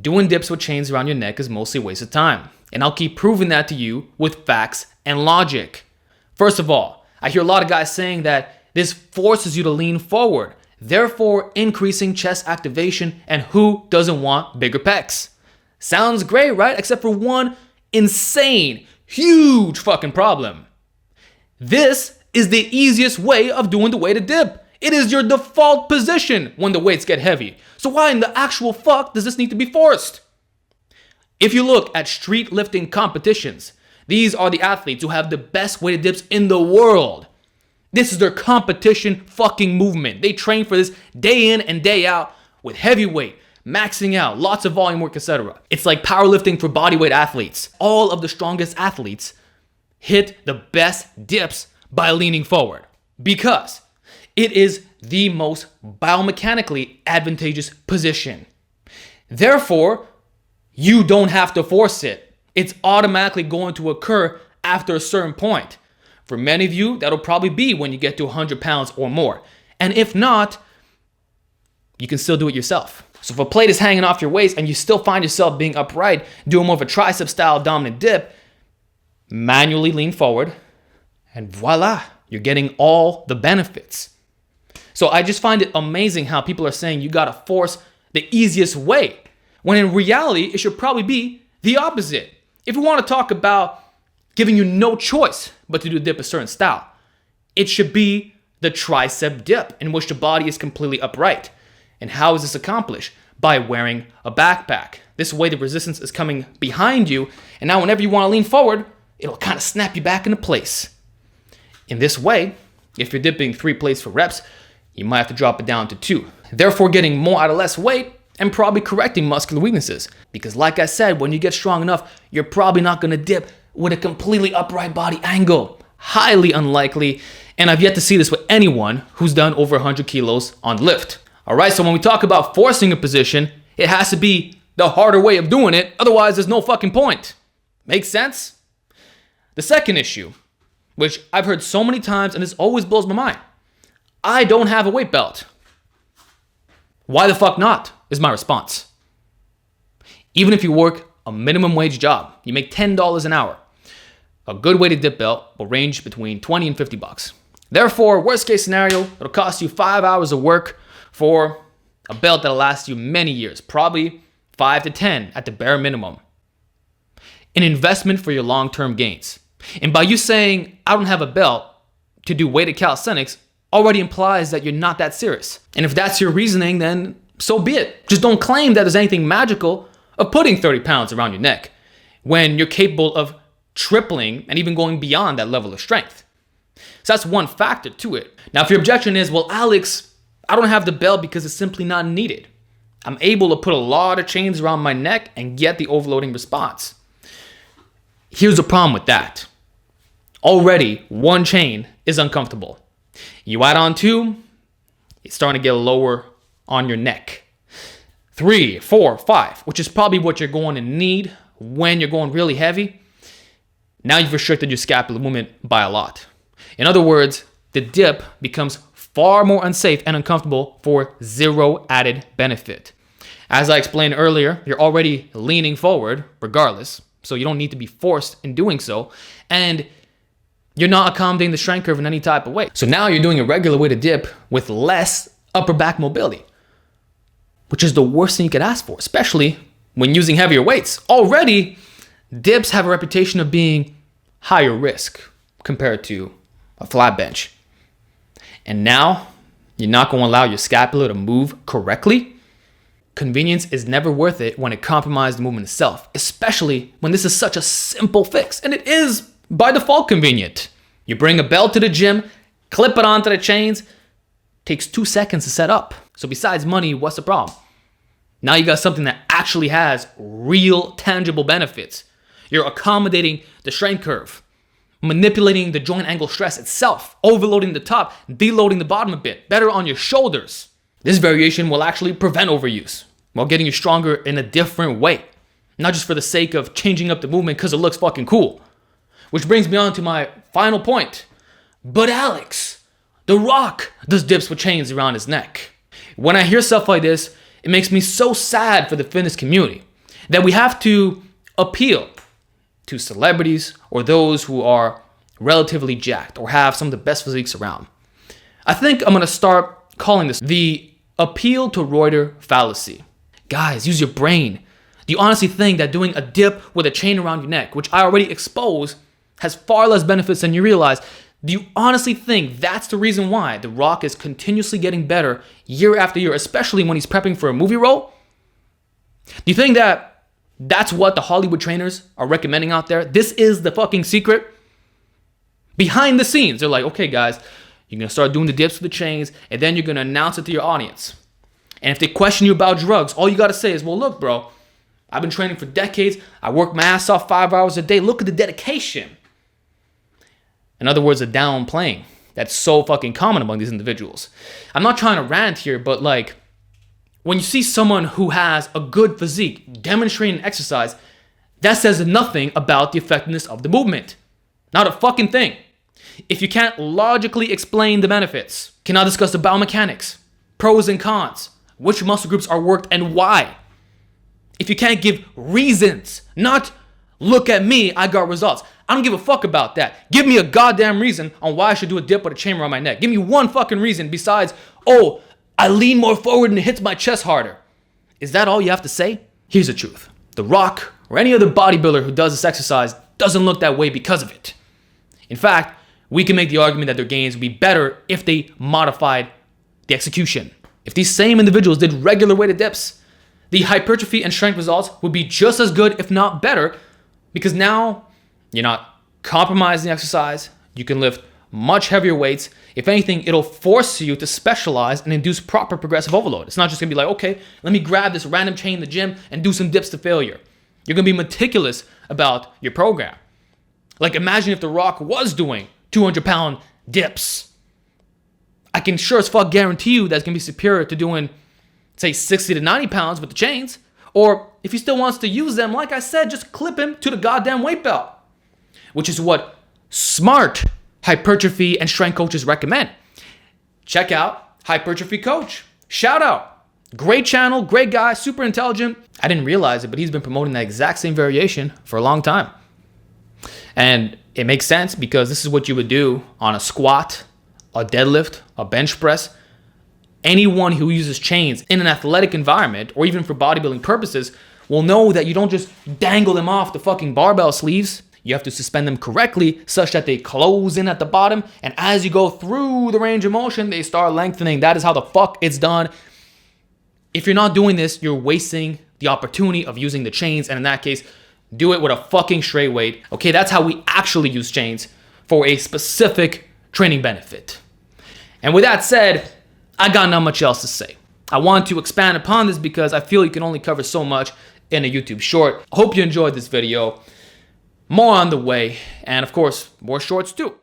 doing dips with chains around your neck is mostly a waste of time. And I'll keep proving that to you with facts and logic. First of all, I hear a lot of guys saying that this forces you to lean forward, therefore increasing chest activation, and who doesn't want bigger pecs? Sounds great, right? Except for one insane, huge fucking problem. This is the easiest way of doing the weighted dip. It is your default position when the weights get heavy. So why in the actual fuck does this need to be forced? If you look at street lifting competitions, these are the athletes who have the best weighted dips in the world. This is their competition fucking movement. They train for this day in and day out with heavy weight, maxing out, lots of volume work, etc. It's like powerlifting for bodyweight athletes. All of the strongest athletes hit the best dips by leaning forward because it is the most biomechanically advantageous position. Therefore, you don't have to force it. It's automatically going to occur after a certain point. For many of you, that'll probably be when you get to 100 pounds or more. And if not, you can still do it yourself. So if a plate is hanging off your waist and you still find yourself being upright, doing more of a tricep style dominant dip, manually lean forward and voila, you're getting all the benefits. So I just find it amazing how people are saying you gotta force the easiest way, when in reality, it should probably be the opposite. If we want to talk about giving you no choice but to do a dip a certain style, it should be the tricep dip in which the body is completely upright. And how is this accomplished? By wearing a backpack. This way the resistance is coming behind you, and now whenever you want to lean forward, it'll kind of snap you back into place. In this way, if you're dipping 3 plates for reps, you might have to drop it down to 2. Therefore getting more out of less weight and probably correcting muscular weaknesses. Because like I said, when you get strong enough, you're probably not going to dip with a completely upright body angle. Highly unlikely, and I've yet to see this with anyone who's done over 100 kilos on lift. Alright, so when we talk about forcing a position, it has to be the harder way of doing it, otherwise there's no fucking point. Make sense? The second issue, which I've heard so many times and this always blows my mind. I don't have a weight belt. Why the fuck not, is my response. Even if you work a minimum wage job, you make $10 an hour, a good weighted dip belt will range between 20 and 50 bucks. Therefore, worst case scenario, it'll cost you 5 hours of work for a belt that'll last you many years, probably 5 to 10 at the bare minimum. An investment for your long-term gains. And by you saying, I don't have a belt to do weighted calisthenics, already implies that you're not that serious. And if that's your reasoning, then so be it. Just don't claim that there's anything magical of putting 30 pounds around your neck when you're capable of tripling and even going beyond that level of strength. So that's one factor to it. Now, if your objection is, well, Alex, I don't have the belt because it's simply not needed. I'm able to put a lot of chains around my neck and get the overloading response. Here's the problem with that. Already, 1 chain is uncomfortable. You add on 2, it's starting to get lower on your neck. 3, 4, 5, which is probably what you're going to need when you're going really heavy. Now you've restricted your scapular movement by a lot. In other words, the dip becomes far more unsafe and uncomfortable for 0 added benefit. As I explained earlier, you're already leaning forward regardless, so you don't need to be forced in doing so, and you're not accommodating the strength curve in any type of way. So now you're doing a regular weighted dip with less upper back mobility, which is the worst thing you could ask for, especially when using heavier weights. Already, dips have a reputation of being higher risk compared to a flat bench. And now, you're not going to allow your scapula to move correctly? Convenience is never worth it when it compromises the movement itself, especially when this is such a simple fix. And it is, by default, convenient. You bring a belt to the gym, clip it onto the chains, takes 2 seconds to set up. So besides money, what's the problem? Now you got something that actually has real tangible benefits. You're accommodating the strength curve, manipulating the joint angle stress itself, overloading the top, deloading the bottom a bit, better on your shoulders. This variation will actually prevent overuse while getting you stronger in a different way, not just for the sake of changing up the movement because it looks fucking cool. Which brings me on to my final point. But Alex, The Rock does dips with chains around his neck. When I hear stuff like this, it makes me so sad for the fitness community. that we have to appeal to celebrities or those who are relatively jacked or have some of the best physiques around. I think I'm going to start calling this the appeal to Reuter fallacy. Guys, use your brain. Do you honestly think that doing a dip with a chain around your neck, which I already exposed, has far less benefits than you realize? Do you honestly think that's the reason why The Rock is continuously getting better year after year, especially when he's prepping for a movie role? Do you think that that's what the Hollywood trainers are recommending out there? This is the fucking secret? Behind the scenes, they're like, okay, guys, you're going to start doing the dips with the chains, and then you're going to announce it to your audience. And if they question you about drugs, all you got to say is, well, look, bro, I've been training for decades. I work my ass off 5 hours a day. Look at the dedication. In other words, a downplaying. That's so fucking common among these individuals. I'm not trying to rant here, but like, when you see someone who has a good physique demonstrating exercise, that says nothing about the effectiveness of the movement. Not a fucking thing. If you can't logically explain the benefits, cannot discuss the biomechanics, pros and cons, which muscle groups are worked and why. If you can't give reasons, not look at me, I got results. I don't give a fuck about that. Give me a goddamn reason on why I should do a dip with a chain around my neck. Give me one fucking reason besides, oh, I lean more forward and it hits my chest harder. Is that all you have to say? Here's the truth. The Rock or any other bodybuilder who does this exercise doesn't look that way because of it. In fact, we can make the argument that their gains would be better if they modified the execution. If these same individuals did regular weighted dips, the hypertrophy and strength results would be just as good, if not better, because now you're not compromising the exercise. You can lift much heavier weights. If anything, it'll force you to specialize and induce proper progressive overload. It's not just gonna be like, okay, let me grab this random chain in the gym and do some dips to failure. You're gonna be meticulous about your program. Like, imagine if The Rock was doing 200-pound dips. I can sure as fuck guarantee you that's gonna be superior to doing, say, 60 to 90 pounds with the chains. Or if he still wants to use them, like I said, just clip him to the goddamn weight belt, which is what smart hypertrophy and strength coaches recommend. Check out Hypertrophy Coach. Shout out. Great channel, great guy, super intelligent. I didn't realize it, but he's been promoting that exact same variation for a long time. And it makes sense because this is what you would do on a squat, a deadlift, a bench press. Anyone who uses chains in an athletic environment or even for bodybuilding purposes will know that you don't just dangle them off the fucking barbell sleeves. You have to suspend them correctly such that they close in at the bottom. And as you go through the range of motion, they start lengthening. That is how the fuck it's done. If you're not doing this, you're wasting the opportunity of using the chains. And in that case, do it with a fucking straight weight. Okay, that's how we actually use chains for a specific training benefit. And with that said, I got not much else to say. I want to expand upon this because I feel you can only cover so much in a YouTube short. I hope you enjoyed this video. More on the way, and of course, more shorts too.